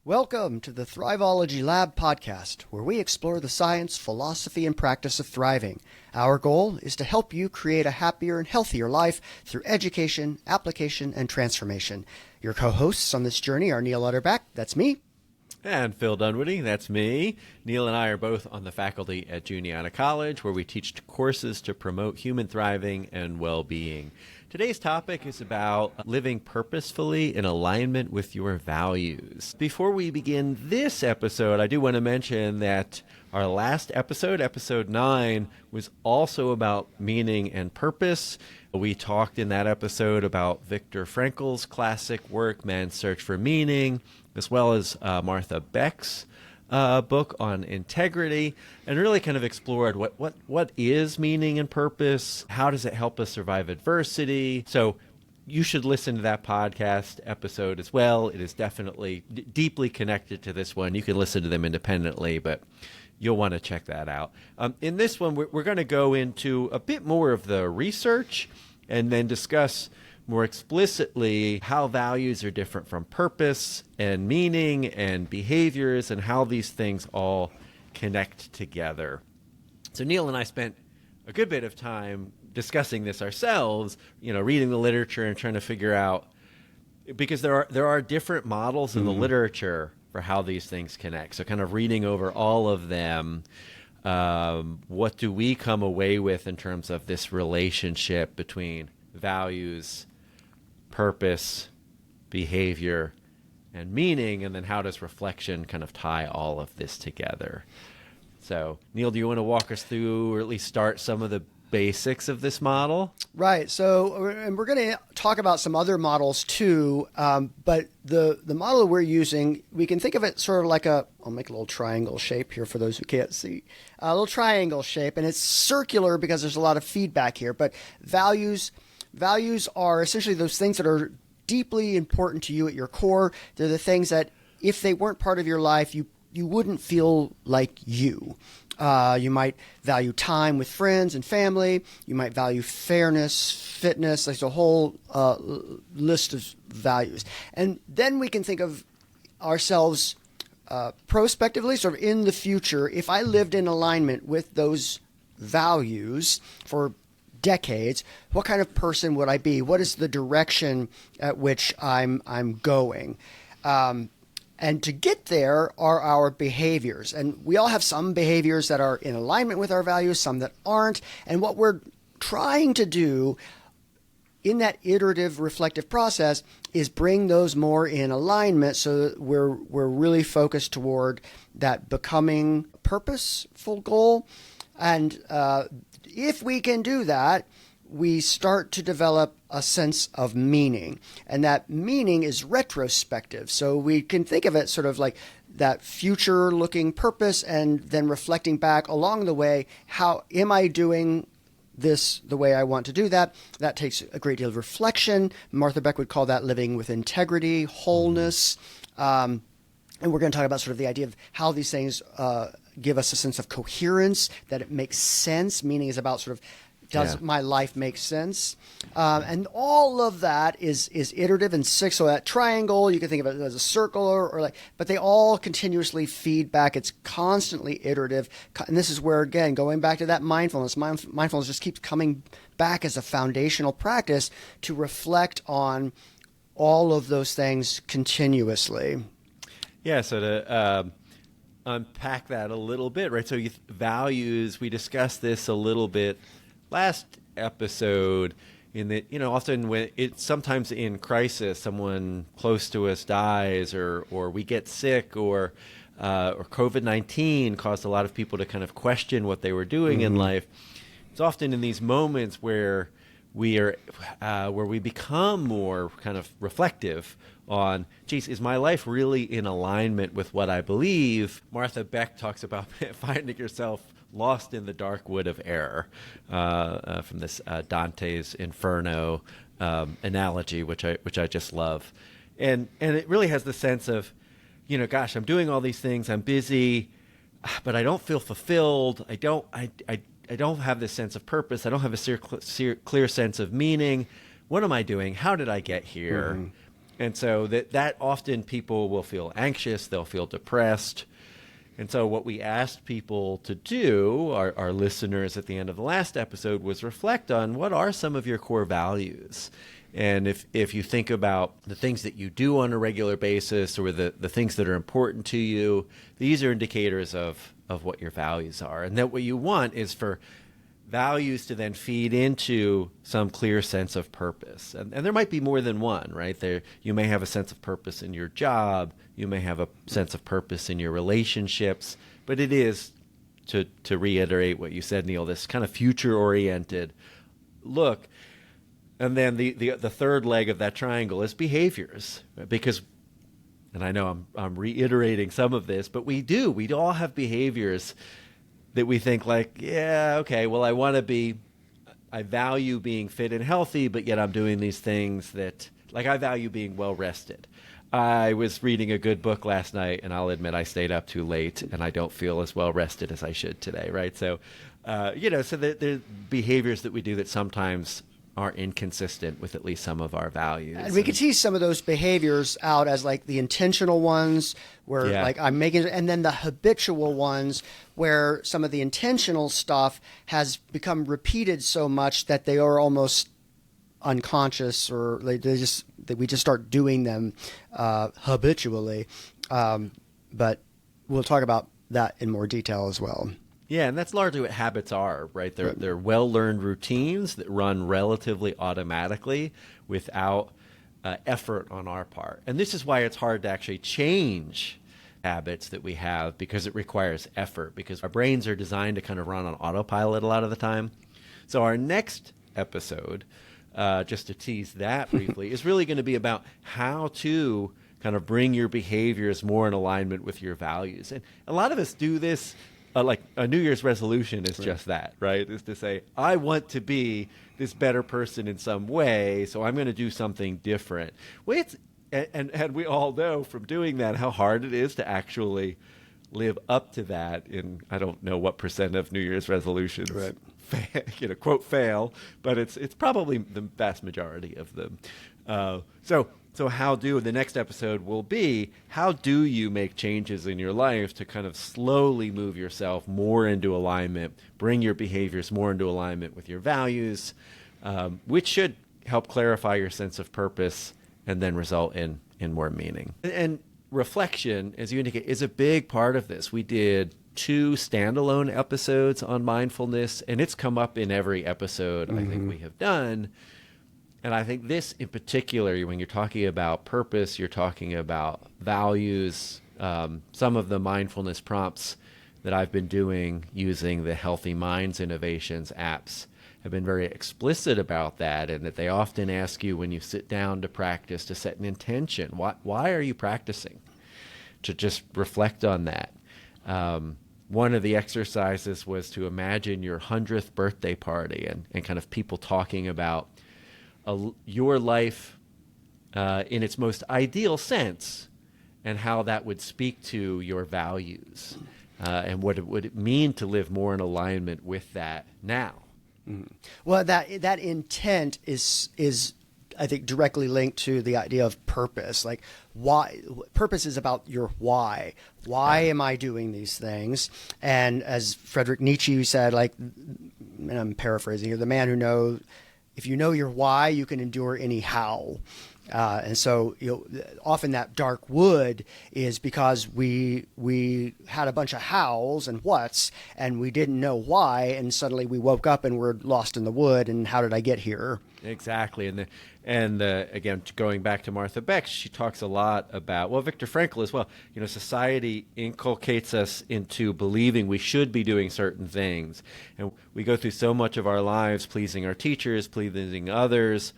Welcome to the Thrivology Lab podcast, where we explore the science, philosophy, and practice of thriving. Our goal is to help you create a happier and healthier life through education, application, and transformation. Your co-hosts on this journey are Neil Utterback, that's me. And Phil Dunwoody, that's me. Neil and I are both on the faculty at Juniata College, where we teach courses to promote human thriving and well-being. Today's topic is about living purposefully in alignment with your values. Before we begin this episode, I do want to mention that our last episode, episode 9, was also about meaning and purpose. We talked in that episode about Viktor Frankl's classic work, Man's Search for Meaning, as well as Martha Beck's book on integrity, and really kind of explored what is meaning and purpose, how does it help us survive adversity. So you should listen to that podcast episode as well. It is definitely deeply connected to this one. You can listen to them independently, but you'll want to check that out. In this one, we're going to go into a bit more of the research and then discuss more explicitly how values are different from purpose and meaning and behaviors and how these things all connect together. So Neil and I spent a good bit of time discussing this ourselves, reading the literature and trying to figure out, because there are different models in the literature for how these things connect. So kind of reading over all of them, what do we come away with in terms of this relationship between values, purpose, behavior, and meaning, and then how does reflection kind of tie all of this together? So, Neil, do you want to walk us through, or at least start some of the basics of this model? Right. So, and we're going to talk about some other models too, but the model we're using, we can think of it sort of like I'll make a little triangle shape here for those who can't see, a little triangle shape, and it's circular because there's a lot of feedback here, but values are essentially those things that are deeply important to you at your core. They're the things that if they weren't part of your life, you wouldn't feel like you. You might value time with friends and family. You might value fairness, fitness. There's a whole list of values. And then we can think of ourselves prospectively, sort of in the future. If I lived in alignment with those values for decades, what kind of person would I be? What is the direction at which I'm going? And to get there are our behaviors. And we all have some behaviors that are in alignment with our values, some that aren't. And what we're trying to do in that iterative reflective process is bring those more in alignment so that we're really focused toward that becoming purposeful goal. And if we can do that, we start to develop a sense of meaning. And that meaning is retrospective. So we can think of it sort of like that future-looking purpose and then reflecting back along the way, how am I doing this the way I want to do that? That takes a great deal of reflection. Martha Beck would call that living with integrity, wholeness. And we're going to talk about sort of the idea of how these things give us a sense of coherence, that it makes sense. Meaning is about sort of, does my life make sense? And all of that is iterative and six. So that triangle, you can think of it as a circle or but they all continuously feed back. It's constantly iterative. And this is where, again, going back to that mindfulness just keeps coming back as a foundational practice to reflect on all of those things continuously. Yeah, so to unpack that a little bit, right? So values, we discussed this a little bit last episode in that, often when it's sometimes in crisis, someone close to us dies or we get sick or COVID-19 caused a lot of people to kind of question what they were doing in life. It's often in these moments where where we become more kind of reflective on, geez, is my life really in alignment with what I believe? Martha Beck talks about finding yourself lost in the dark wood of error, from this Dante's Inferno analogy, which I just love, and it really has the sense of, gosh, I'm doing all these things, I'm busy, but I don't feel fulfilled. I don't have this sense of purpose. I don't have a clear sense of meaning. What am I doing? How did I get here? And so that often people will feel anxious, they'll feel depressed. And so what we asked people to do, our listeners at the end of the last episode, was reflect on what are some of your core values. And if you think about the things that you do on a regular basis or the things that are important to you, these are indicators of what your values are. And that what you want is for values to then feed into some clear sense of purpose. And there might be more than one, right? You may have a sense of purpose in your job. You may have a sense of purpose in your relationships. But it is, to reiterate what you said, Neil, this kind of future-oriented look. And then the third leg of that triangle is behaviors. Because, and I know I'm reiterating some of this, but we all have behaviors that we think like, yeah, okay, well, I value being fit and healthy, but yet I'm doing these things that, like, I value being well rested. I was reading a good book last night, and I'll admit I stayed up too late, and I don't feel as well rested as I should today, right? So, so there are behaviors that we do that sometimes are inconsistent with at least some of our values. And we could see some of those behaviors out as like the intentional ones where like I'm making, and then the habitual ones where some of the intentional stuff has become repeated so much that they are almost unconscious, or we just start doing them habitually. But we'll talk about that in more detail as well. Yeah, and that's largely what habits are, right? They're well-learned routines that run relatively automatically without effort on our part. And this is why it's hard to actually change habits that we have, because it requires effort, because our brains are designed to kind of run on autopilot a lot of the time. So our next episode, just to tease that briefly, is really going to be about how to kind of bring your behaviors more in alignment with your values. And a lot of us do this. Like a New Year's resolution is just that, right? Is to say, I want to be this better person in some way, so I'm going to do something different. Well, and we all know from doing that how hard it is to actually live up to that. In I don't know what percent of New Year's resolutions, quote fail, but it's probably the vast majority of them. So the next episode will be, how do you make changes in your life to kind of slowly move yourself more into alignment, bring your behaviors more into alignment with your values, which should help clarify your sense of purpose and then result in more meaning. And reflection, as you indicate, is a big part of this. We did 2 standalone episodes on mindfulness, and it's come up in every episode I think we have done. And I think this in particular, when you're talking about purpose, you're talking about values, some of the mindfulness prompts that I've been doing using the Healthy Minds Innovations apps have been very explicit about that, and that they often ask you when you sit down to practice to set an intention. Why are you practicing? To just reflect on that. One of the exercises was to imagine your 100th birthday party and kind of people talking about your life in its most ideal sense, and how that would speak to your values, and what it would mean to live more in alignment with that now. Well, that intent is I think directly linked to the idea of purpose. Like, why? Purpose is about your why. Why am I doing these things? And as Friedrich Nietzsche said, like, and I'm paraphrasing here, the man who knows. If you know your why, you can endure any how. And so often that dark wood is because we had a bunch of hows and whats, and we didn't know why, and suddenly we woke up and we're lost in the wood, and how did I get here? Exactly. And again, going back to Martha Beck, she talks a lot about, well, Viktor Frankl as well, society inculcates us into believing we should be doing certain things. And we go through so much of our lives pleasing our teachers, pleasing others.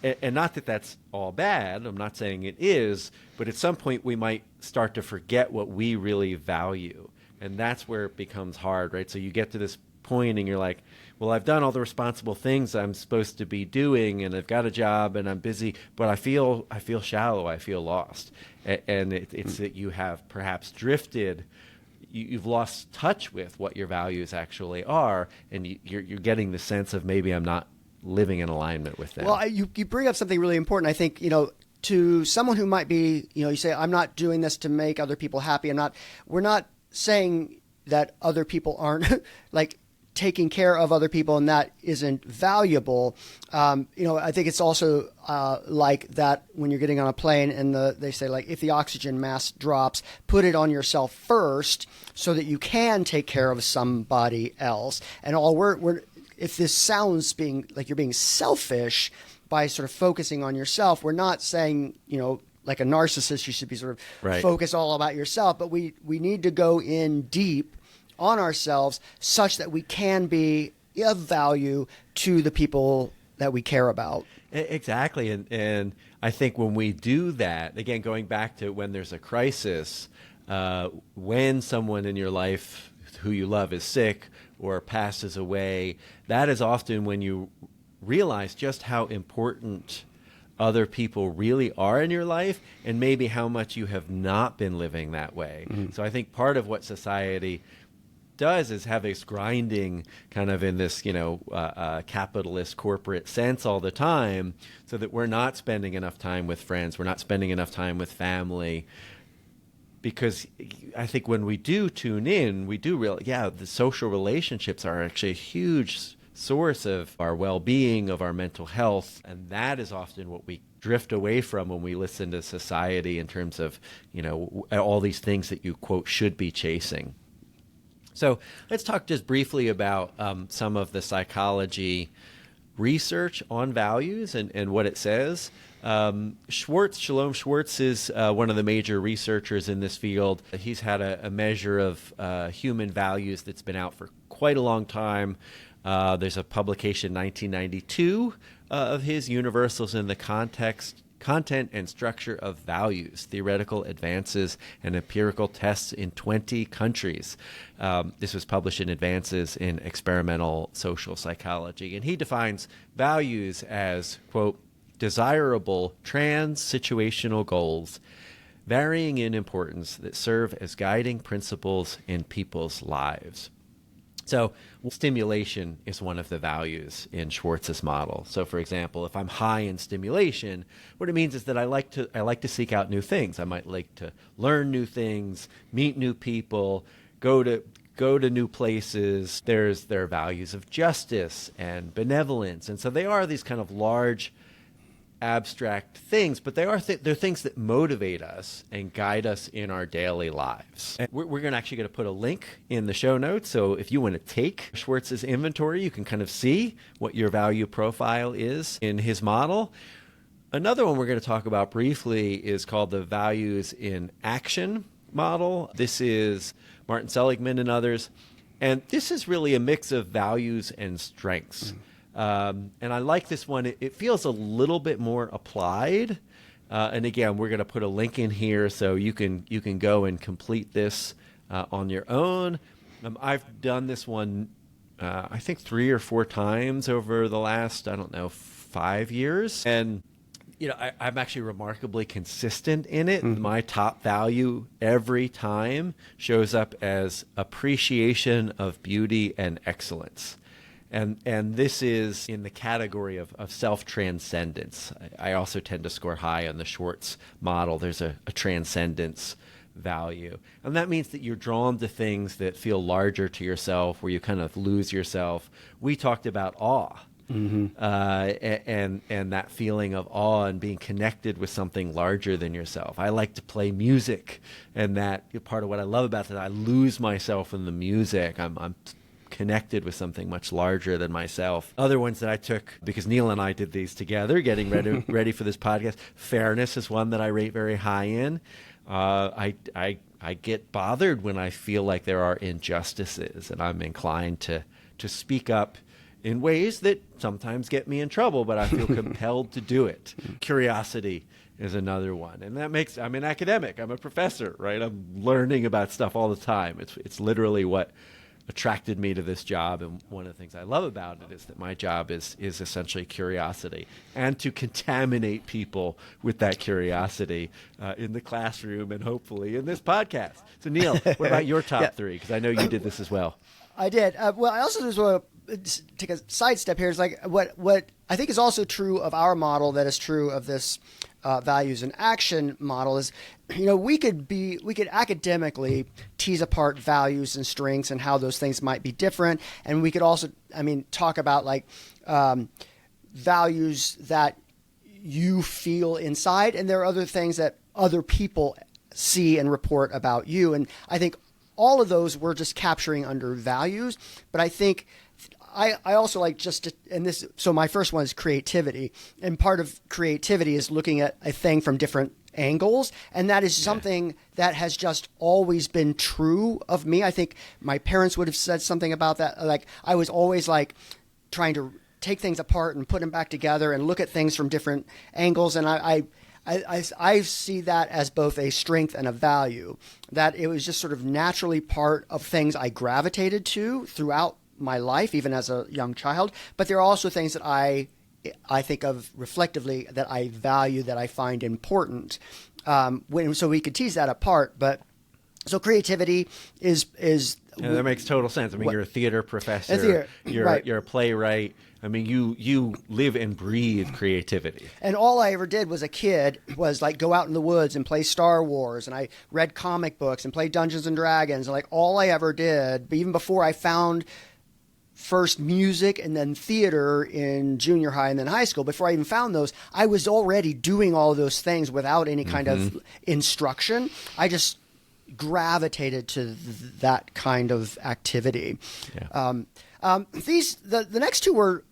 And not that that's all bad. I'm not saying it is. But at some point, we might start to forget what we really value. And that's where it becomes hard, right? So you get to this point and you're like, well, I've done all the responsible things I'm supposed to be doing, and I've got a job and I'm busy, but I feel shallow, I feel lost. And it's that you have perhaps drifted, you've lost touch with what your values actually are, and you're getting the sense of maybe I'm not living in alignment with that. Well, you bring up something really important. I think, to someone who might be, you say, I'm not doing this to make other people happy. We're not saying that other people aren't like taking care of other people and that isn't valuable. I think it's also like that when you're getting on a plane and they say, like, if the oxygen mask drops, put it on yourself first so that you can take care of somebody else. And if this sounds being like you're being selfish by sort of focusing on yourself, we're not saying, like a narcissist, you should be sort of focused all about yourself, but we need to go in deep on ourselves such that we can be of value to the people that we care about. Exactly. And I think when we do that, again, going back to when there's a crisis, when someone in your life who you love is sick or passes away, that is often when you realize just how important other people really are in your life and maybe how much you have not been living that way. Mm-hmm. So I think part of what society does is have us grinding kind of in this, capitalist corporate sense all the time so that we're not spending enough time with friends, we're not spending enough time with family. Because I think when we do tune in, we do realize, the social relationships are actually a huge source of our well-being, of our mental health, and that is often what we drift away from when we listen to society in terms of, all these things that you, quote, should be chasing. So let's talk just briefly about some of the psychology research on values and what it says. Shalom Schwartz is one of the major researchers in this field. He's had a measure of human values that's been out for quite a long time. There's a publication 1992 of his, Universals in the Content and Structure of Values, Theoretical Advances and Empirical Tests in 20 Countries. This was published in Advances in Experimental Social Psychology. And he defines values as, quote, desirable trans-situational goals varying in importance that serve as guiding principles in people's lives. So stimulation is one of the values in Schwartz's model. So, for example, if I'm high in stimulation, what it means is that I like to seek out new things. I might like to learn new things, meet new people, go to new places. There are values of justice and benevolence, and so they are these kind of large, abstract things, but they're things that motivate us and guide us in our daily lives. And we're going to put a link in the show notes, so if you want to take Schwartz's inventory, you can kind of see what your value profile is in his model. Another one we're going to talk about briefly is called the Values in Action model. This is Martin Seligman and others, and this is really a mix of values and strengths. And I like this one. It feels a little bit more applied. And again, we're going to put a link in here so you can go and complete this on your own. I've done this one, I think 3 or 4 times over the last, 5 years. And, I'm actually remarkably consistent in it. Mm-hmm. My top value every time shows up as appreciation of beauty and excellence. And this is in the category of self-transcendence. I also tend to score high on the Schwartz model. There's a transcendence value. And that means that you're drawn to things that feel larger to yourself, where you kind of lose yourself. We talked about awe. Mm-hmm. And that feeling of awe and being connected with something larger than yourself. I like to play music, and that part of what I love about that, I lose myself in the music. I'm connected with something much larger than myself. Other ones that I took, because Neil and I did these together, getting ready for this podcast. Fairness is one that I rate very high in. I get bothered when I feel like there are injustices, and I'm inclined to speak up in ways that sometimes get me in trouble, but I feel compelled to do it. Curiosity is another one. And I'm an academic. I'm a professor, right? I'm learning about stuff all the time. It's literally what attracted me to this job, and one of the things I love about it is that my job is essentially curiosity, and to contaminate people with that curiosity in the classroom and hopefully in this podcast. So Neil, what about your top 3? Because I know you did this as well. I did. Well, I also just want to take a sidestep here. It's like what I think is also true of our model that is true of this values and action model is, we could academically tease apart values and strengths and how those things might be different. And we could also, talk about like values that you feel inside. And there are other things that other people see and report about you. And I think all of those we're just capturing under values. But I think I also like so my first one is creativity. And part of creativity is looking at a thing from different angles. And that is something that has just always been true of me. I think my parents would have said something about that. Like I was always like trying to take things apart and put them back together and look at things from different angles. And I see that as both a strength and a value, that it was just sort of naturally part of things I gravitated to throughout my life, even as a young child. But there are also things that I think of reflectively that I value, that I find important. So we could tease that apart. But so creativity is that makes total sense. You're a theater professor. You're a playwright. You live and breathe creativity. And all I ever did was a kid was like go out in the woods and play Star Wars, and I read comic books and played Dungeons and Dragons. And like all I ever did, even before I found first music and then theater in junior high and then high school, before I even found those, I was already doing all of those things without any kind of instruction. I just gravitated to that kind of activity. Yeah. The next two were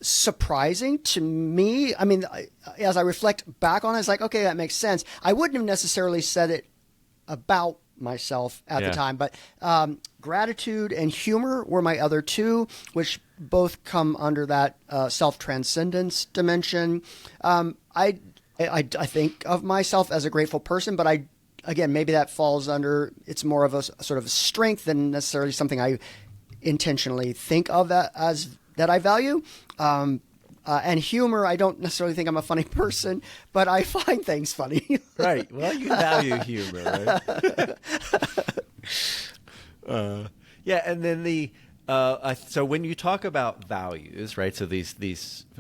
surprising to me. As I reflect back on it, it's like, okay, that makes sense. I wouldn't have necessarily said it about myself at the time, but gratitude and humor were my other two, which both come under that self-transcendence dimension. I think of myself as a grateful person, but again, maybe that falls under, it's more of a sort of strength than necessarily something I intentionally think of that as that I value. And humor, I don't necessarily think I'm a funny person, but I find things funny. Right. Well, you value humor, right? And then so when you talk about values, right? So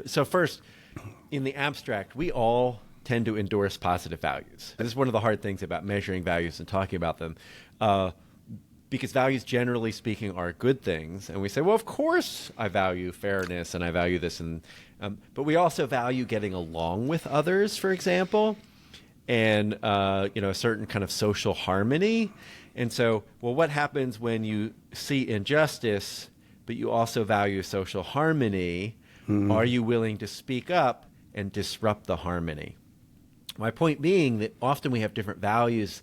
so first, in the abstract, we all tend to endorse positive values. This is one of the hard things about measuring values and talking about them. Because values, generally speaking, are good things. And we say, well, of course I value fairness and I value this. But we also value getting along with others, for example, and a certain kind of social harmony. And so, well, what happens when you see injustice, but you also value social harmony? Mm-hmm. Are you willing to speak up and disrupt the harmony? My point being that often we have different values.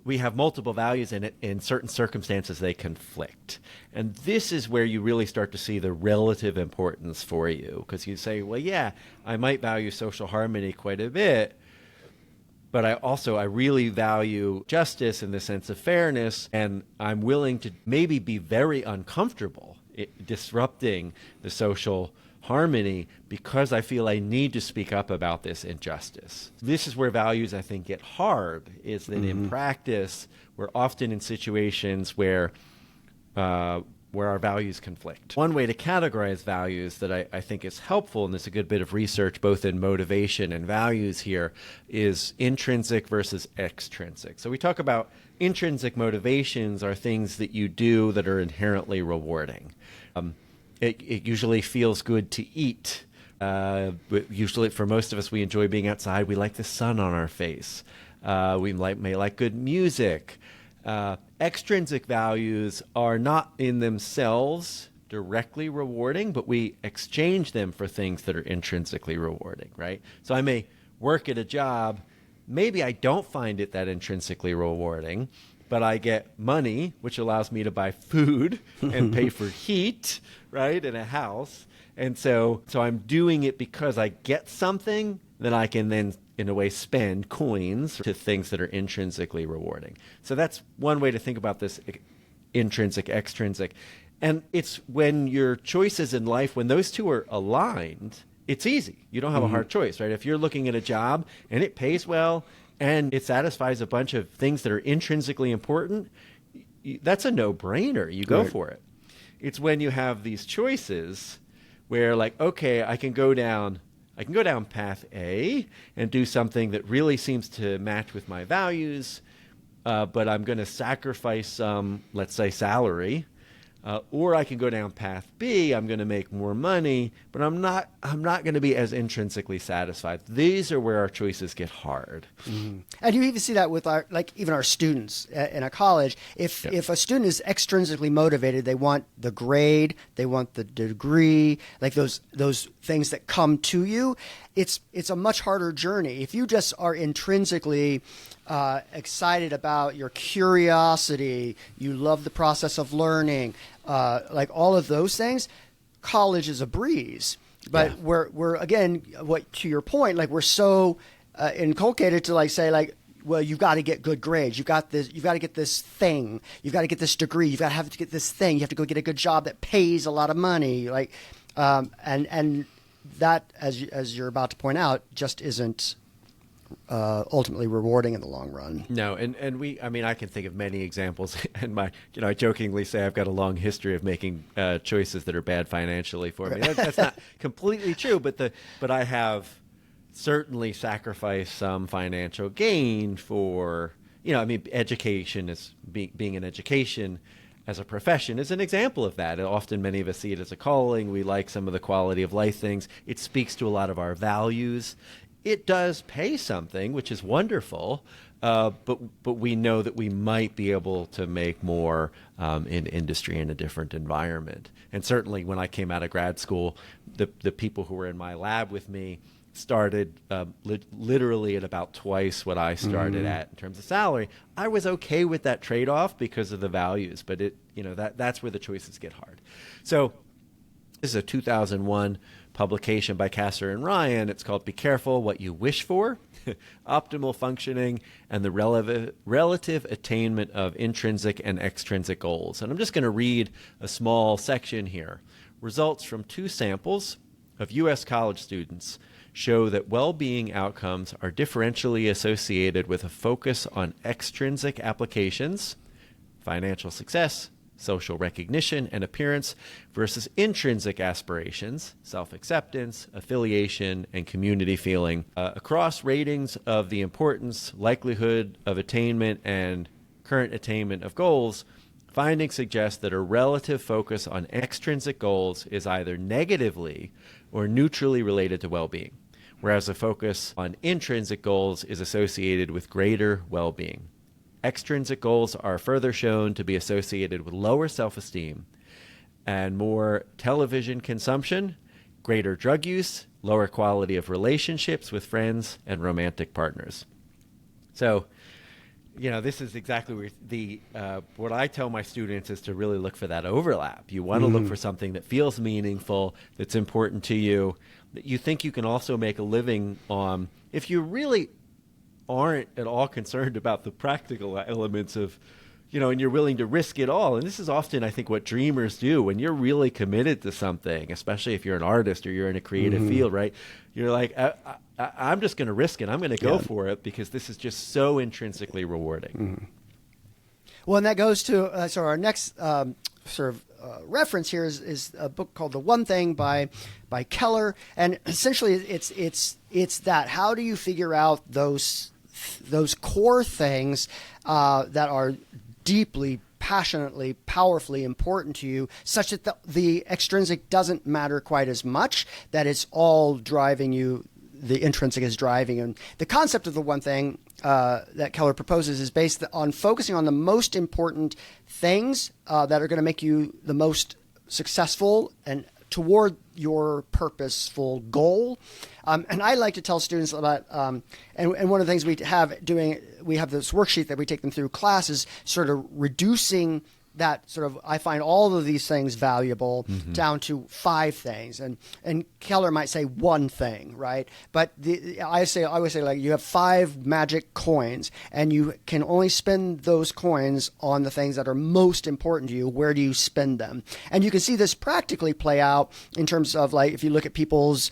We have multiple values, and in certain circumstances they conflict. And this is where you really start to see the relative importance for you, because you say, well, yeah, I might value social harmony quite a bit, but I really value justice in the sense of fairness, and I'm willing to maybe be very uncomfortable disrupting the social harmony because I feel I need to speak up about this injustice. This is where values, I think, get hard, is that in practice, we're often in situations where our values conflict. One way to categorize values that I think is helpful, and there's a good bit of research both in motivation and values here, is intrinsic versus extrinsic. So we talk about intrinsic motivations are things that you do that are inherently rewarding. It usually feels good to eat. Usually, for most of us, we enjoy being outside. We like the sun on our face. We may like good music. Extrinsic values are not in themselves directly rewarding, but we exchange them for things that are intrinsically rewarding, right? So I may work at a job. Maybe I don't find it that intrinsically rewarding, but I get money, which allows me to buy food and pay for heat, right, in a house. And so I'm doing it because I get something that I can then, in a way, spend coins to things that are intrinsically rewarding. So that's one way to think about this intrinsic, extrinsic. And it's when your choices in life, when those two are aligned, it's easy. You don't have a hard choice, right? If you're looking at a job and it pays well, and it satisfies a bunch of things that are intrinsically important, that's a no-brainer. You go for it. It's when you have these choices where, like, okay, I can go down I can go down path A and do something that really seems to match with my values, but I'm going to sacrifice some, let's say, salary. Or I can go down path B. I'm going to make more money, but I'm not going to be as intrinsically satisfied. These are where our choices get hard. Mm-hmm. And you even see that with even our students in a college. If a student is extrinsically motivated, they want the grade, they want the degree, like those things that come to you. It's a much harder journey. If you just are intrinsically excited about your curiosity, you love the process of learning, like all of those things, college is a breeze. But we're again, to your point, like we're so inculcated to say well, you've got to get good grades. You've got to get this thing. You've got to get this degree. You've got to have to get this thing. You have to go get a good job that pays a lot of money. And that, as you're about to point out, just isn't ultimately rewarding in the long run. No, and I can think of many examples, and I jokingly say I've got a long history of making choices that are bad financially for me. That's not completely true, but I have certainly sacrificed some financial gain for, education is being in education as a profession is an example of that. Often many of us see it as a calling. We like some of the quality of life things. It speaks to a lot of our values. It does pay something, which is wonderful, but we know that we might be able to make more in industry in a different environment. And certainly when I came out of grad school, the people who were in my lab with me started literally at about twice what I started at in terms of salary. I was okay with that trade-off because of the values, but that's where the choices get hard. So this is a 2001 publication by Kasser and Ryan. It's called Be Careful What You Wish For, Optimal Functioning and the Relative Attainment of Intrinsic and Extrinsic Goals. And I'm just going to read a small section here. Results from 2 samples of U.S. college students show that well-being outcomes are differentially associated with a focus on extrinsic applications, financial success, social recognition, and appearance versus intrinsic aspirations, self-acceptance, affiliation, and community feeling. Across ratings of the importance, likelihood of attainment, and current attainment of goals, findings suggest that a relative focus on extrinsic goals is either negatively or neutrally related to well-being, whereas a focus on intrinsic goals is associated with greater well-being. Extrinsic goals are further shown to be associated with lower self-esteem and more television consumption, greater drug use, lower quality of relationships with friends and romantic partners. So, this is exactly where what I tell my students is to really look for that overlap. You want to look for something that feels meaningful, that's important to you, that you think you can also make a living on. If you really aren't at all concerned about the practical elements of, and you're willing to risk it all. And this is often, I think, what dreamers do when you're really committed to something, especially if you're an artist or you're in a creative field, right? You're like, I'm just going to risk it. I'm going to go for it because this is just so intrinsically rewarding. Well, and that goes to, so our next reference here is a book called The One Thing by Keller. And essentially it's that, how do you figure out those core things that are deeply, passionately, powerfully important to you, such that the extrinsic doesn't matter quite as much, that it's all driving you, the intrinsic is driving. And the concept of the one thing that Keller proposes is based on focusing on the most important things that are going to make you the most successful and toward your purposeful goal. And I like to tell students about, and one of the things we have this worksheet that we take them through class is sort of reducing that sort of, I find all of these things valuable down to 5 things. And Keller might say one thing, right? But I always say like you have 5 magic coins and you can only spend those coins on the things that are most important to you. Where do you spend them? And you can see this practically play out in terms of like, if you look at people's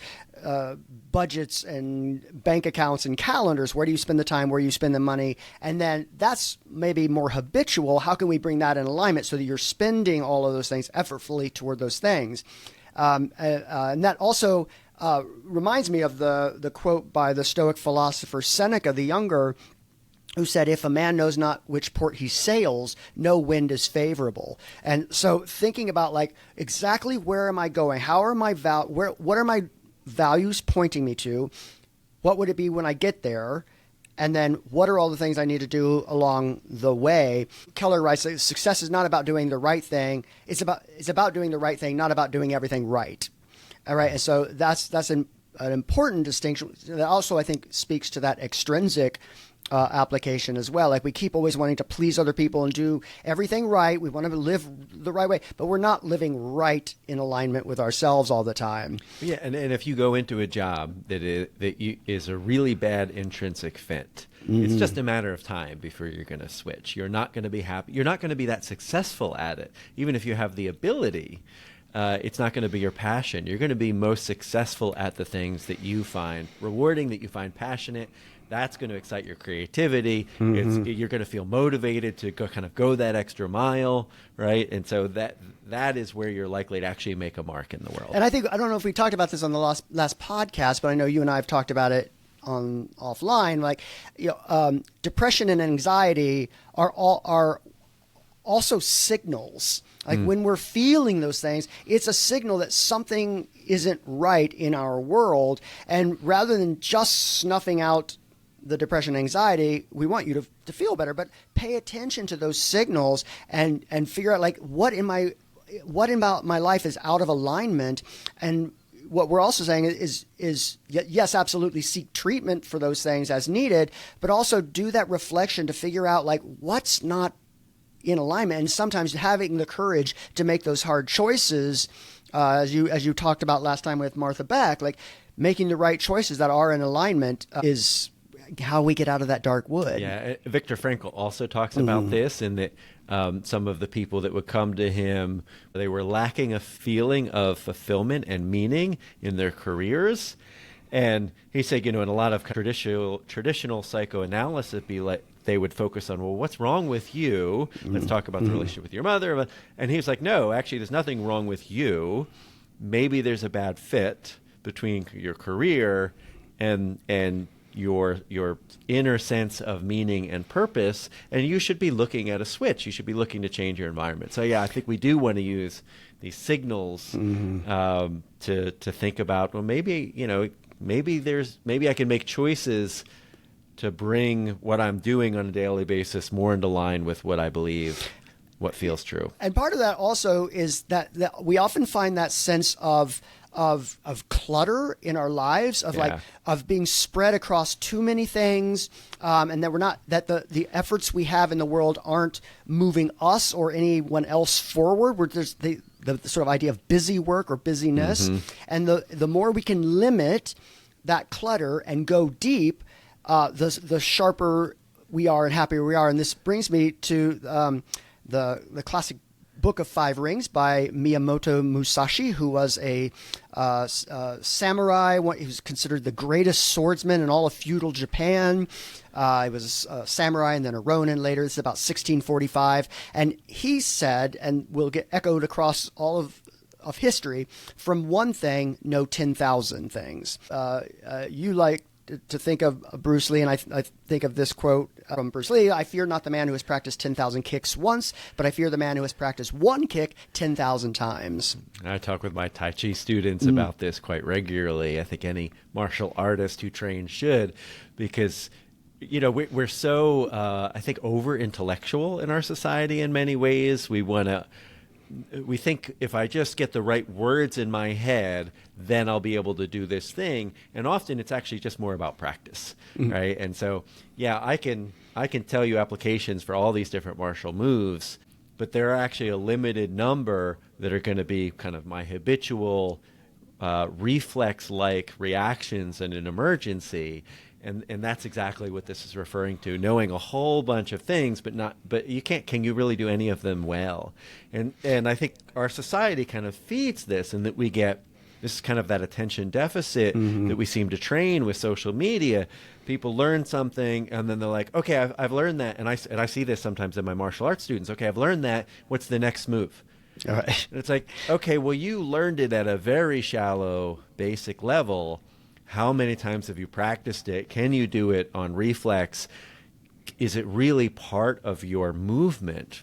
budgets and bank accounts and calendars, where do you spend the time, where you spend the money? And then that's maybe more habitual. How can we bring that in alignment so that you're spending all of those things effortfully toward those things? And that also reminds me of the quote by the Stoic philosopher Seneca the Younger, who said, if a man knows not which port he sails, no wind is favorable. And so thinking about like exactly where am I going? How are my what are my values pointing me to? What would it be when I get there? And then what are all the things I need to do along the way? Keller writes that success is not about doing the right thing. It's about doing the right thing, not about doing everything right. All right. And so that's an important distinction that also I think speaks to that extrinsic application as well. Like we keep always wanting to please other people and do everything right. We want to live the right way, but we're not living right in alignment with ourselves all the time. Yeah, and if you go into a job that is a really bad intrinsic fit, it's just a matter of time before you're going to switch. You're not going to be happy. You're not going to be that successful at it, even if you have the ability. It's not going to be your passion. You're going to be most successful at the things that you find rewarding, that you find passionate. That's going to excite your creativity. You're going to feel motivated to go that extra mile, right? And so that is where you're likely to actually make a mark in the world. And I don't know if we talked about this on the last podcast, but I know you and I have talked about it on offline. Like, depression and anxiety are also signals. Like when we're feeling those things, it's a signal that something isn't right in our world. And rather than just snuffing out the depression and anxiety, we want you to feel better, but pay attention to those signals and figure out like what about my life is out of alignment. And what we're also saying is yes, absolutely seek treatment for those things as needed, but also do that reflection to figure out like what's not in alignment, and sometimes having the courage to make those hard choices, as you talked about last time with Martha Beck, like making the right choices that are in alignment is how we get out of that dark wood. Yeah, Viktor Frankl also talks about this, in that some of the people that would come to him, they were lacking a feeling of fulfillment and meaning in their careers. And he said, in a lot of traditional psychoanalysis, it'd be like they would focus on, well, what's wrong with you? Let's talk about the relationship with your mother. And he was like, no, actually, there's nothing wrong with you. Maybe there's a bad fit between your career and your inner sense of meaning and purpose, and you should be looking at a switch. You should be looking to change your environment. So yeah, I think we do want to use these signals to think about, well, maybe I can make choices to bring what I'm doing on a daily basis more into line with what I believe, what feels true. And part of that also is that we often find that sense of clutter in our lives, of being spread across too many things, and that the efforts we have in the world aren't moving us or anyone else forward. Where there's the sort of idea of busy work or busyness, and the more we can limit that clutter and go deep, the sharper we are and happier we are. And this brings me to the classic Book of Five Rings by Miyamoto Musashi, who was a samurai. He was considered the greatest swordsman in all of feudal Japan. He was a samurai and then a ronin later. This is about 1645. And he said, and will get echoed across all of history, from one thing, know 10,000 things. You like to think of Bruce Lee, and I think of this quote from Bruce Lee: I fear not the man who has practiced 10,000 kicks once, but I fear the man who has practiced one kick 10,000 times. I talk with my Tai Chi students about this quite regularly. I think any martial artist who trains should, because we're so I think over intellectual in our society in many ways. We think if I just get the right words in my head, then I'll be able to do this thing. And often it's actually just more about practice, right? And so, yeah, I can tell you applications for all these different martial moves, but there are actually a limited number that are going to be kind of my habitual reflex-like reactions in an emergency. And that's exactly what this is referring to, knowing a whole bunch of things, but you can't, can you really do any of them well? And I think our society kind of feeds this, and that we get this is kind of that attention deficit that we seem to train with social media. People learn something, and then they're like, okay, I've learned that. And I see this sometimes in my martial arts students. Okay, I've learned that. What's the next move? All right. And it's like, okay, well, you learned it at a very shallow, basic level. How many times have you practiced it? Can you do it on reflex? Is it really part of your movement?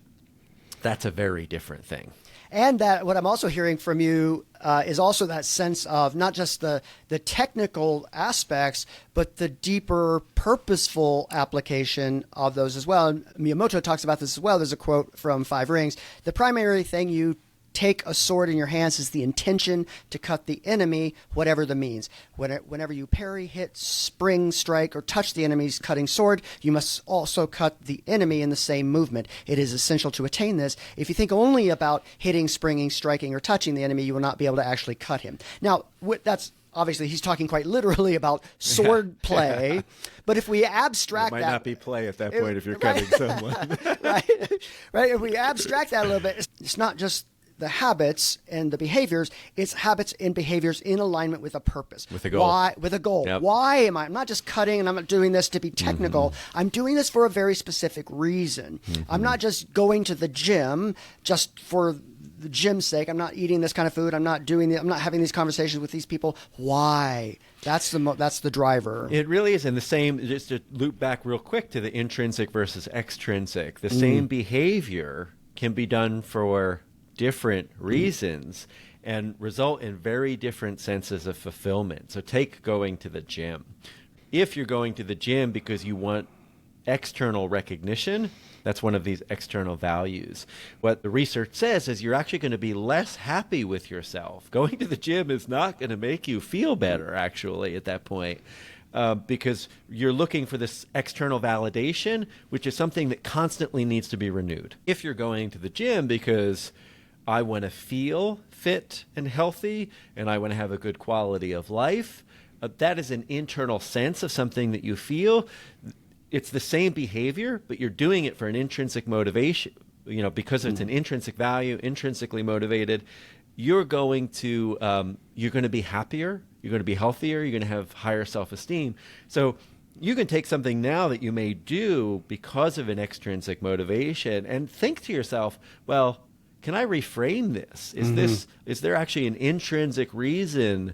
That's a very different thing. And that what I'm also hearing from you is also that sense of not just the technical aspects, but the deeper purposeful application of those as well. And Miyamoto talks about this as well. There's a quote from Five Rings. The primary thing you take a sword in your hands is the intention to cut the enemy, whatever the means. Whenever you parry, hit, spring, strike, or touch the enemy's cutting sword, you must also cut the enemy in the same movement. It is essential to attain this. If you think only about hitting, springing, striking, or touching the enemy, you will not be able to actually cut him. Now, that's obviously he's talking quite literally about sword play, but if we abstract it might that, not be play at that point if you're cutting someone. right. If we abstract that a little bit, it's not just the habits and the behaviors, it's habits and behaviors in alignment with a purpose. With a goal. Why? With a goal. Yep. Why am I'm not just cutting and I'm not doing this to be technical. I'm doing this for a very specific reason. I'm not just going to the gym just for the gym's sake. I'm not eating this kind of food. I'm not having these conversations with these people. Why? That's the driver. It really is. And the same, just to loop back real quick to the intrinsic versus extrinsic, the same behavior can be done for different reasons and result in very different senses of fulfillment. So take going to the gym. If you're going to the gym because you want external recognition, that's one of these external values. What the research says is you're actually going to be less happy with yourself. Going to the gym is not going to make you feel better, actually, at that point. Because you're looking for this external validation, which is something that constantly needs to be renewed. If you're going to the gym because I want to feel fit and healthy, and I want to have a good quality of life, that is an internal sense of something that you feel. It's the same behavior, but you're doing it for an intrinsic motivation. Because it's an intrinsic value, intrinsically motivated. You're going to be happier. You're going to be healthier. You're going to have higher self-esteem. So you can take something now that you may do because of an extrinsic motivation and think to yourself, well, can I reframe this? Is there actually an intrinsic reason?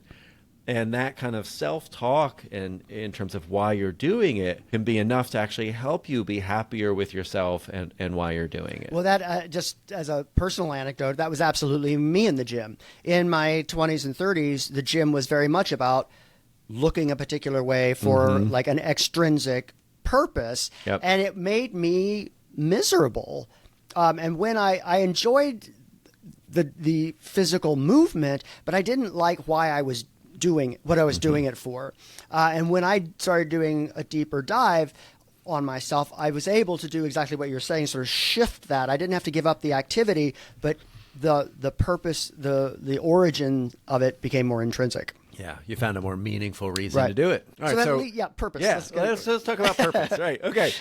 And that kind of self-talk and in terms of why you're doing it can be enough to actually help you be happier with yourself and why you're doing it. Well, that just as a personal anecdote, that was absolutely me in the gym. In my 20s and 30s, the gym was very much about looking a particular way for like an extrinsic purpose. Yep. And it made me miserable. And when I enjoyed the physical movement, but I didn't like why I was doing what I was doing it for. And when I started doing a deeper dive on myself, I was able to do exactly what you're saying, sort of shift that. I didn't have to give up the activity, but the purpose, the origin of it became more intrinsic. Yeah, you found a more meaningful reason to do it. All right, purpose. Yeah, let's talk about purpose. Right. Okay.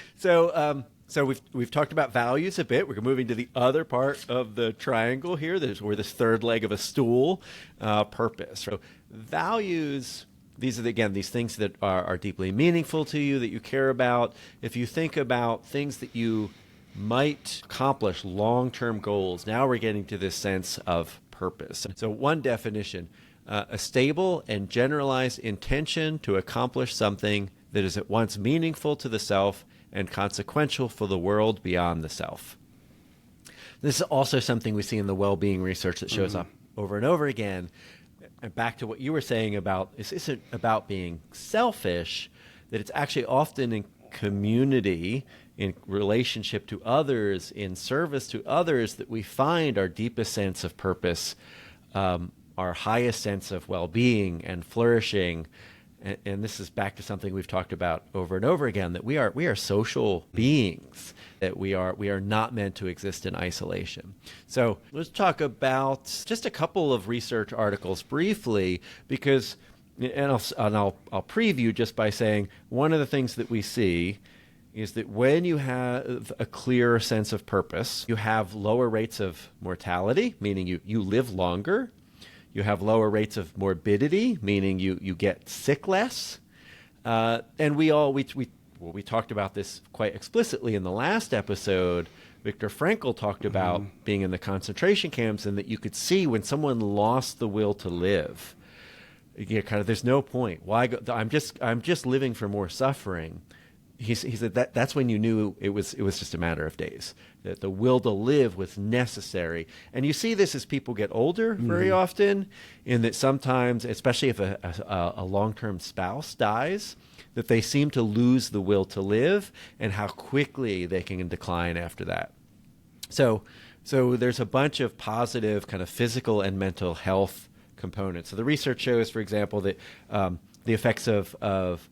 So we've talked about values a bit. We're moving to the other part of the triangle here. We're this third leg of a stool, purpose. So values, these are, these things that are deeply meaningful to you, that you care about. If you think about things that you might accomplish, long-term goals, now we're getting to this sense of purpose. So one definition, a stable and generalized intention to accomplish something that is at once meaningful to the self and consequential for the world beyond the self. This is also something we see in the well-being research that shows up over and over again. And back to what you were saying about, this isn't about being selfish, that it's actually often in community, in relationship to others, in service to others, that we find our deepest sense of purpose, our highest sense of well-being and flourishing. And this is back to something we've talked about over and over again, that we are social beings, that we are not meant to exist in isolation. So let's talk about just a couple of research articles briefly, because, and I'll preview just by saying, one of the things that we see is that when you have a clear sense of purpose, you have lower rates of mortality, meaning you live longer. You have lower rates of morbidity, meaning you get sick less. And we talked about this quite explicitly in the last episode, Viktor Frankl talked about being in the concentration camps, and that you could see when someone lost the will to live, kind of, there's no point. Why go? I'm just living for more suffering. He said that's when you knew it was just a matter of days, that the will to live was necessary. And you see this as people get older very often, in that sometimes, especially if a long-term spouse dies, that they seem to lose the will to live, and how quickly they can decline after that. So there's a bunch of positive kind of physical and mental health components. So the research shows, for example, that the effects of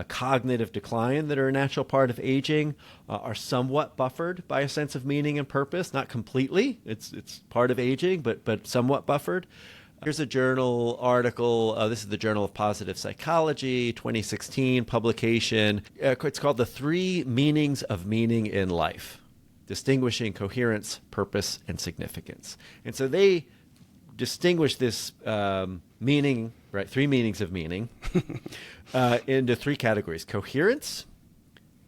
cognitive decline that are a natural part of aging are somewhat buffered by a sense of meaning and purpose. Not completely. It's part of aging, but somewhat buffered. Here's a journal article. This is the Journal of Positive Psychology, 2016 publication. It's called The 3 Meanings of Meaning in Life, Distinguishing Coherence, Purpose, and Significance. And so they distinguish this meaning, right, 3 meanings of meaning, into 3 categories: coherence,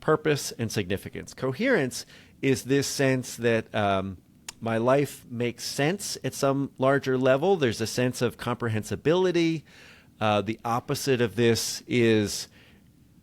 purpose, and significance. Coherence is this sense that my life makes sense at some larger level. There's a sense of comprehensibility. The opposite of this is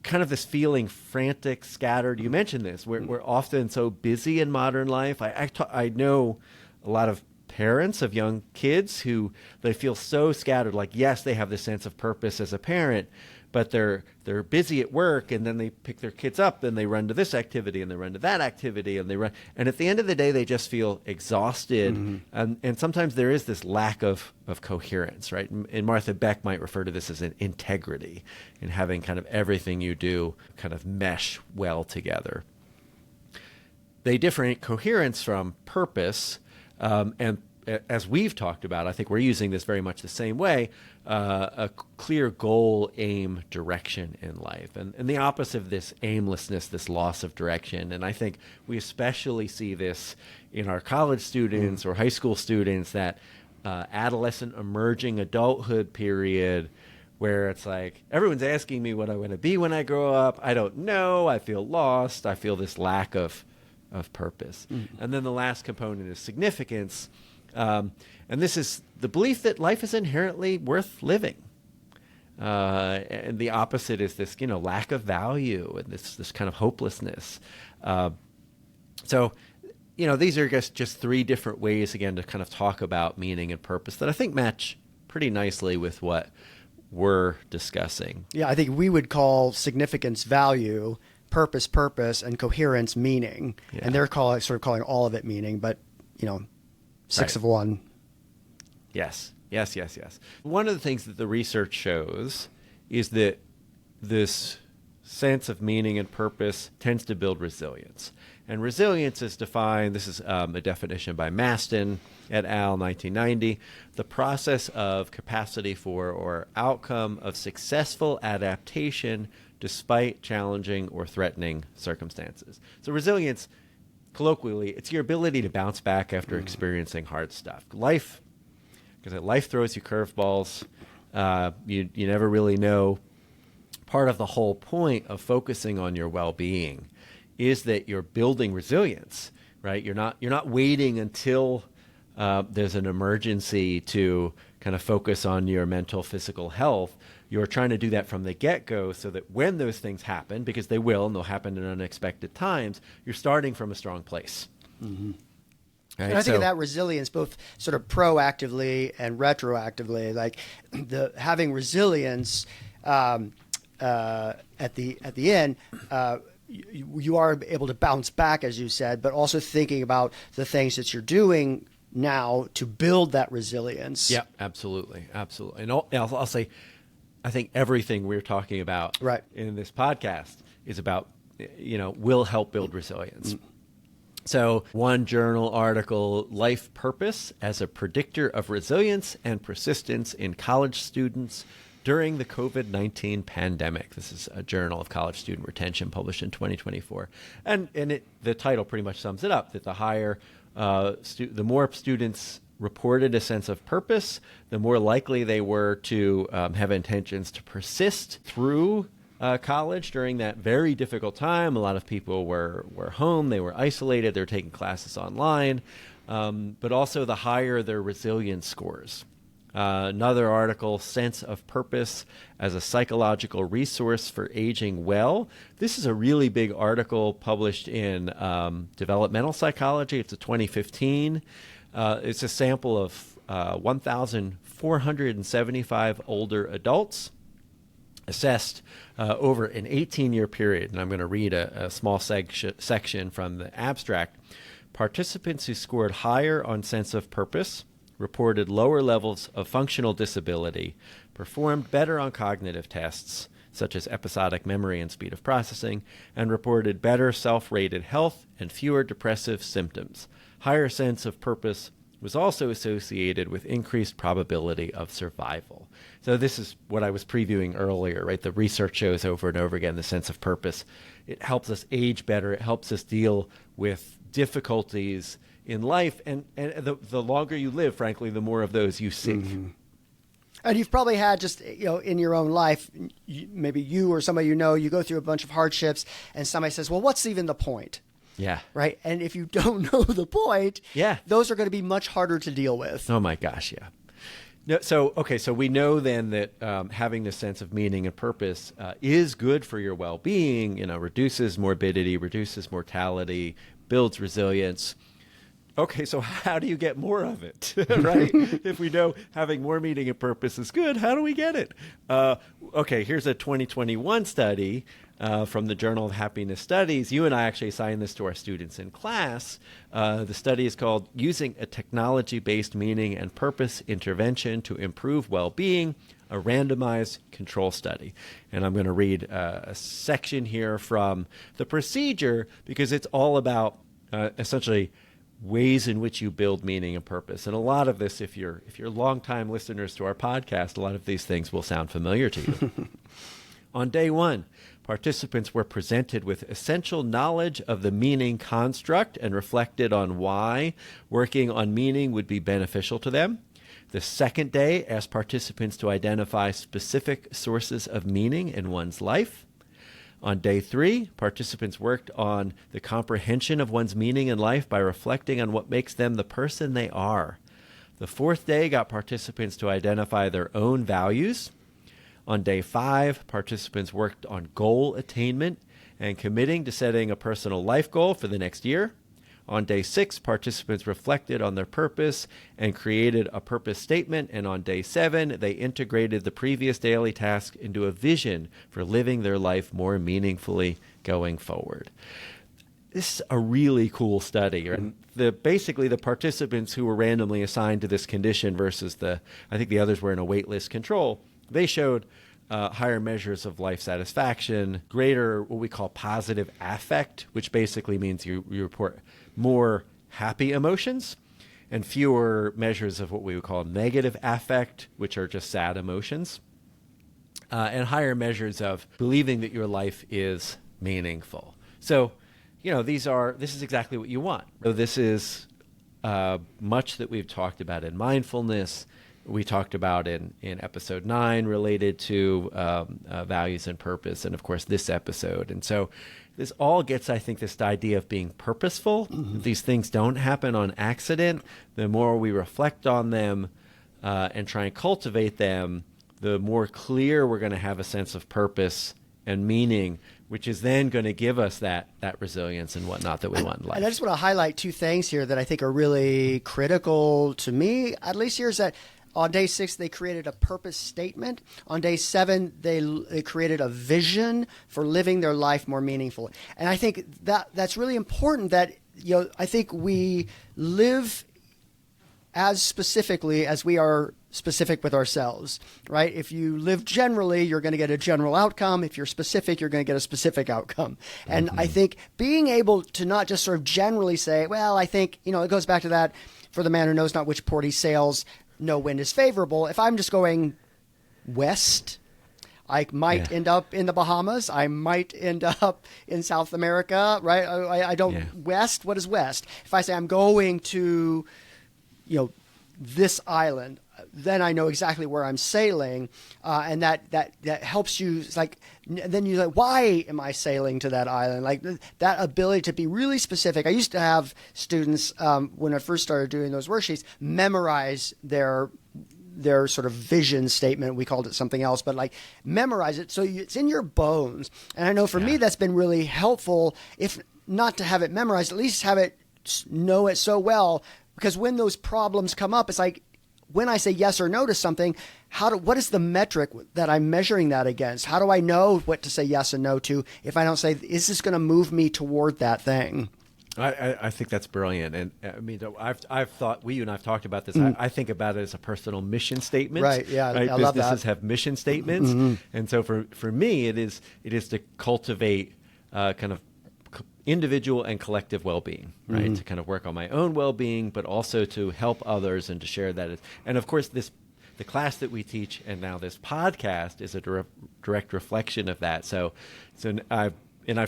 kind of this feeling frantic, scattered. You mentioned this. We're often so busy in modern life. I know a lot of parents of young kids who they feel so scattered. Like, yes, they have this sense of purpose as a parent, but they're busy at work, and then they pick their kids up, and they run to this activity, and they run to that activity, and and at the end of the day, they just feel exhausted. And sometimes there is this lack of coherence, right? And Martha Beck might refer to this as an integrity, in having kind of everything you do kind of mesh well together. They differentiate coherence from purpose, and as we've talked about, I think we're using this very much the same way, a clear goal, aim, direction in life. And the opposite of this aimlessness, this loss of direction. And I think we especially see this in our college students or high school students, that adolescent emerging adulthood period, where it's like, everyone's asking me what I want to be when I grow up. I don't know. I feel lost. I feel this lack of purpose. And then the last component is significance. And this is the belief that life is inherently worth living. And the opposite is this, lack of value and this kind of hopelessness. So, these are just 3 different ways, again, to kind of talk about meaning and purpose that I think match pretty nicely with what we're discussing. Yeah, I think we would call significance value, purpose, and coherence meaning. Yeah. And they're sort of calling all of it meaning, but, 6 of one. Yes. One of the things that the research shows is that this sense of meaning and purpose tends to build resilience. And resilience is defined, this is a definition by Maston et al., 1990, the process of capacity for or outcome of successful adaptation despite challenging or threatening circumstances. So resilience, colloquially, it's your ability to bounce back after experiencing hard stuff. Life throws you curveballs. You never really know. Part of the whole point of focusing on your well-being is that you're building resilience, right? You're not waiting until there's an emergency to kind of focus on your mental, physical health. You're trying to do that from the get-go, so that when those things happen, because they will, and they'll happen in unexpected times, you're starting from a strong place. Right? And I think of that resilience both sort of proactively and retroactively, like having resilience at the end. You are able to bounce back, as you said, but also thinking about the things that you're doing now to build that resilience. Yeah, absolutely. And I'll say, I think everything we're talking about in this podcast is about, will help build resilience. So one journal article, Life Purpose as a Predictor of Resilience and Persistence in College Students During the COVID-19 Pandemic. This is a Journal of College Student Retention published in 2024. And the title pretty much sums it up, that the higher, the more students reported a sense of purpose, the more likely they were to have intentions to persist through college during that very difficult time. A lot of people were home, they were isolated, they were taking classes online, but also the higher their resilience scores. Another article, Sense of Purpose as a Psychological Resource for Aging Well. This is a really big article published in Developmental Psychology. It's a 2015. It's a sample of 1,475 older adults assessed over an 18-year period. And I'm going to read a small section from the abstract. Participants who scored higher on sense of purpose reported lower levels of functional disability, performed better on cognitive tests, such as episodic memory and speed of processing, and reported better self-rated health and fewer depressive symptoms. Higher sense of purpose was also associated with increased probability of survival. So this is what I was previewing earlier, right? The research shows over and over again the sense of purpose. It helps us age better. It helps us deal with difficulties in life. And the longer you live, frankly, the more of those you see. Mm-hmm. And you've probably had just, in your own life, maybe you or somebody you go through a bunch of hardships and somebody says, well, what's even the point? Yeah. Right. And if you don't know the point, yeah, those are going to be much harder to deal with. Oh, my gosh. Yeah. No, so we know then that having this sense of meaning and purpose is good for your well-being, reduces morbidity, reduces mortality, builds resilience. Okay, so how do you get more of it, right? If we know having more meaning and purpose is good, how do we get it? Okay, here's a 2021 study from the Journal of Happiness Studies. You and I actually assigned this to our students in class. The study is called Using a Technology-Based Meaning and Purpose Intervention to Improve Well-Being, a randomized control study. And I'm going to read a section here from the procedure because it's all about essentially ways in which you build meaning and purpose. And a lot of this, if you're longtime listeners to our podcast, a lot of these things will sound familiar to you. On day one, participants were presented with essential knowledge of the meaning construct and reflected on why working on meaning would be beneficial to them. The second day asked participants to identify specific sources of meaning in one's life. On day three, participants worked on the comprehension of one's meaning in life by reflecting on what makes them the person they are. The fourth day got participants to identify their own values. On day five, participants worked on goal attainment and committing to setting a personal life goal for the next year. On day six, participants reflected on their purpose and created a purpose statement. And on day seven, they integrated the previous daily task into a vision for living their life more meaningfully going forward. This is a really cool study. And basically the participants who were randomly assigned to this condition versus I think the others were in a waitlist control, they showed higher measures of life satisfaction, greater what we call positive affect, which basically means you report more happy emotions, and fewer measures of what we would call negative affect, which are just sad emotions, and higher measures of believing that your life is meaningful. So, this is exactly what you want. So this is much that we've talked about in mindfulness. We talked about in episode 9 related to values and purpose, and of course this episode. And so this all gets, I think, this idea of being purposeful. Mm-hmm. These things don't happen on accident. The more we reflect on them and try and cultivate them, the more clear we're going to have a sense of purpose and meaning, which is then going to give us that resilience and whatnot that we want in life. And I just want to highlight two things here that I think are really critical to me, at least here, is that on day 6, they created a purpose statement. On day 7, they created a vision for living their life more meaningfully. And I think that's really important that, I think we live as specifically as we are specific with ourselves, right? If you live generally, you're going to get a general outcome. If you're specific, you're going to get a specific outcome. And I think being able to not just sort of generally say, well, I think, it goes back to that, for the man who knows not which port he sails, no wind is favorable. If I'm just going west, I might end up in the Bahamas. I might end up in South America, right? I don't west. What is west? If I say I'm going to, this island, then I know exactly where I'm sailing, and that helps you. It's like, then you're like, why am I sailing to that island? Like that ability to be really specific. I used to have students when I first started doing those worksheets memorize their sort of vision statement. We called it something else, but like memorize it so it's in your bones. And I know for me that's been really helpful. If not to have it memorized, at least have it know it so well, because when those problems come up, it's like, when I say yes or no to something, what is the metric that I'm measuring that against? How do I know what to say yes and no to if I don't say, is this going to move me toward that thing? I think that's brilliant. And I mean, I've thought, you and I've talked about this. I think about it as a personal mission statement. Right. Yeah. Right? I love that. Businesses have mission statements. And so for me, it is to cultivate kind of individual and collective well-being, right? To kind of work on my own well-being, but also to help others and to share that. And of course, the class that we teach and now this podcast is a direct reflection of that. So I've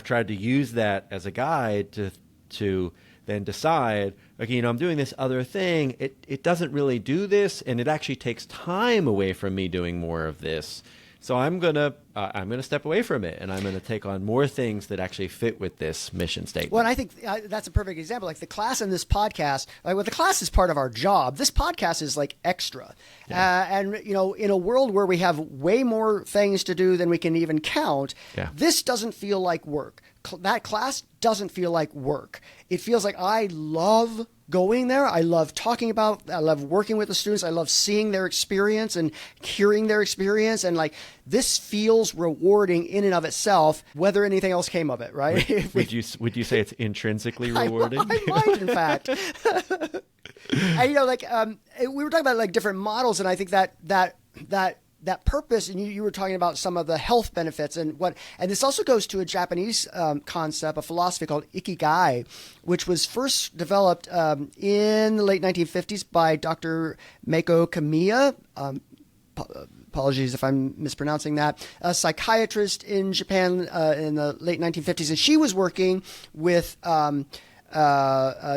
tried to use that as a guide to then decide, okay, I'm doing this other thing. It doesn't really do this, and it actually takes time away from me doing more of this. So I'm gonna step away from it, and I'm gonna take on more things that actually fit with this mission statement. Well, and I think that's a perfect example. Like the class and this podcast. Well, the class is part of our job. This podcast is like extra. And in a world where we have way more things to do than we can even count, this doesn't feel like work. That class doesn't feel like work. It feels like I love going there. I love I love working with the students. I love seeing their experience and hearing their experience. And like, this feels rewarding in and of itself, whether anything else came of it, right? Would you say it's intrinsically rewarding? I might, in fact. And, we were talking about like different models. And I think that purpose, and you were talking about some of the health benefits and this also goes to a Japanese concept, a philosophy called ikigai, which was first developed in the late 1950s by Dr. Meiko Kamiya. Apologies if I'm mispronouncing that. A psychiatrist in Japan in the late 1950s, and she was working with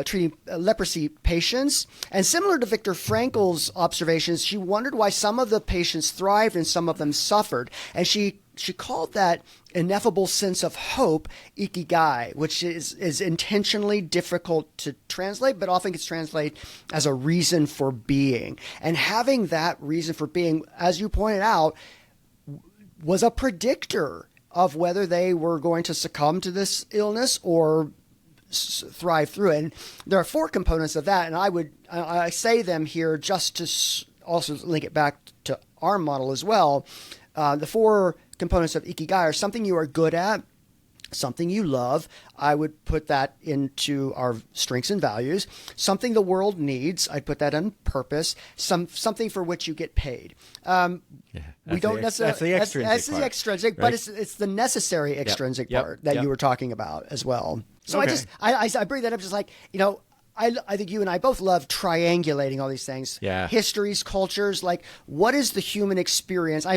treating leprosy patients. And similar to Viktor Frankl's observations, she wondered why some of the patients thrived and some of them suffered. And she called that ineffable sense of hope ikigai, which is intentionally difficult to translate, but often gets translated as a reason for being. And having that reason for being, as you pointed out, was a predictor of whether they were going to succumb to this illness or thrive through it. And there are 4 components of that, and I say them here just to also link it back to our model as well. The 4 components of ikigai are something you are good at, something you love. I would put that into our strengths and values. Something the world needs. I'd put that in purpose. Something for which you get paid. We don't necessarily. That's the extrinsic, right? But it's the necessary extrinsic part that you were talking about as well. So I bring that up just like, I think you and I both love triangulating all these things. Yeah. Histories, cultures, like what is the human experience? I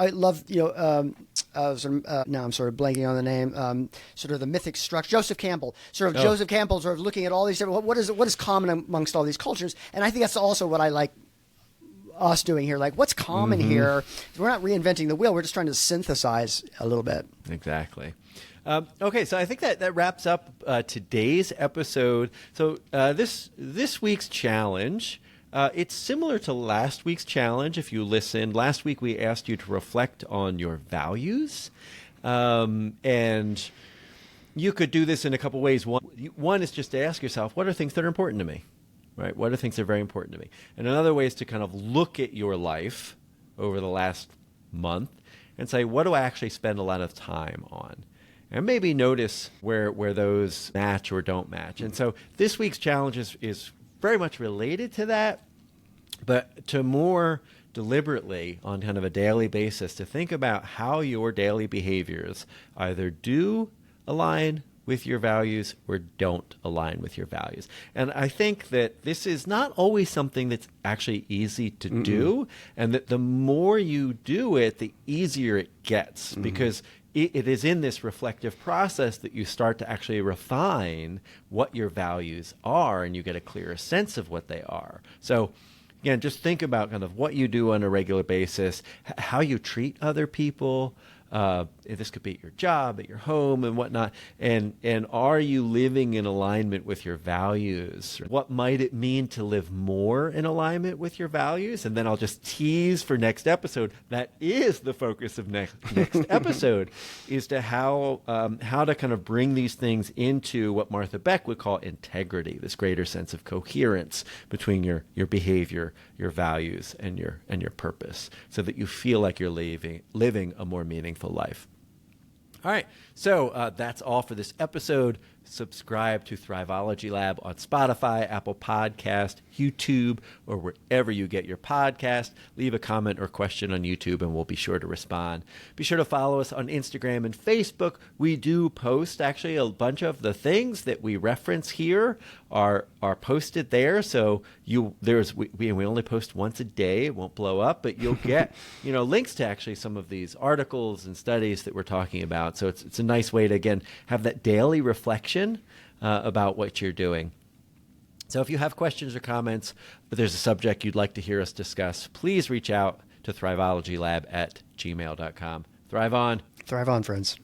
love, now I'm sort of blanking on the name, sort of the mythic structure, Joseph Campbell, Joseph Campbell sort of looking at all these different, what is common amongst all these cultures? And I think that's also what I like us doing here. Like what's common here? We're not reinventing the wheel. We're just trying to synthesize a little bit. Exactly. Okay, so I think that wraps up today's episode. So this week's challenge, it's similar to last week's challenge. If you listened, last week we asked you to reflect on your values, and you could do this in a couple ways. One is just to ask yourself, what are things that are important to me, right? What are things that are very important to me? And another way is to kind of look at your life over the last month and say, what do I actually spend a lot of time on? And maybe notice where those match or don't match. And so this week's challenge is very much related to that, but to more deliberately on kind of a daily basis to think about how your daily behaviors either do align with your values or don't align with your values. And I think that this is not always something that's actually easy to do, and that the more you do it, the easier it gets, because it is in this reflective process that you start to actually refine what your values are, and you get a clearer sense of what they are. So, again, just think about kind of what you do on a regular basis, how you treat other people. This could be at your job, at your home, and whatnot. And are you living in alignment with your values? What might it mean to live more in alignment with your values? And then I'll just tease for next episode. That is the focus of next episode, is to how to kind of bring these things into what Martha Beck would call integrity, this greater sense of coherence between your behavior, your values, and your purpose, so that you feel like you're living a more meaningful life. All right, so that's all for this episode. Subscribe to Thrivology Lab on Spotify, Apple Podcast, YouTube, or wherever you get your podcast. Leave a comment or question on YouTube, and we'll be sure to respond. Be sure to follow us on Instagram and Facebook. We do post, actually, a bunch of the things that we reference here are posted there. So we only post once a day. It won't blow up, but you'll get links to actually some of these articles and studies that we're talking about. So it's a nice way to, again, have that daily reflection about what you're doing. So if you have questions or comments, or there's a subject you'd like to hear us discuss, please reach out to thrivologylab@gmail.com. Thrive on. Thrive on, friends.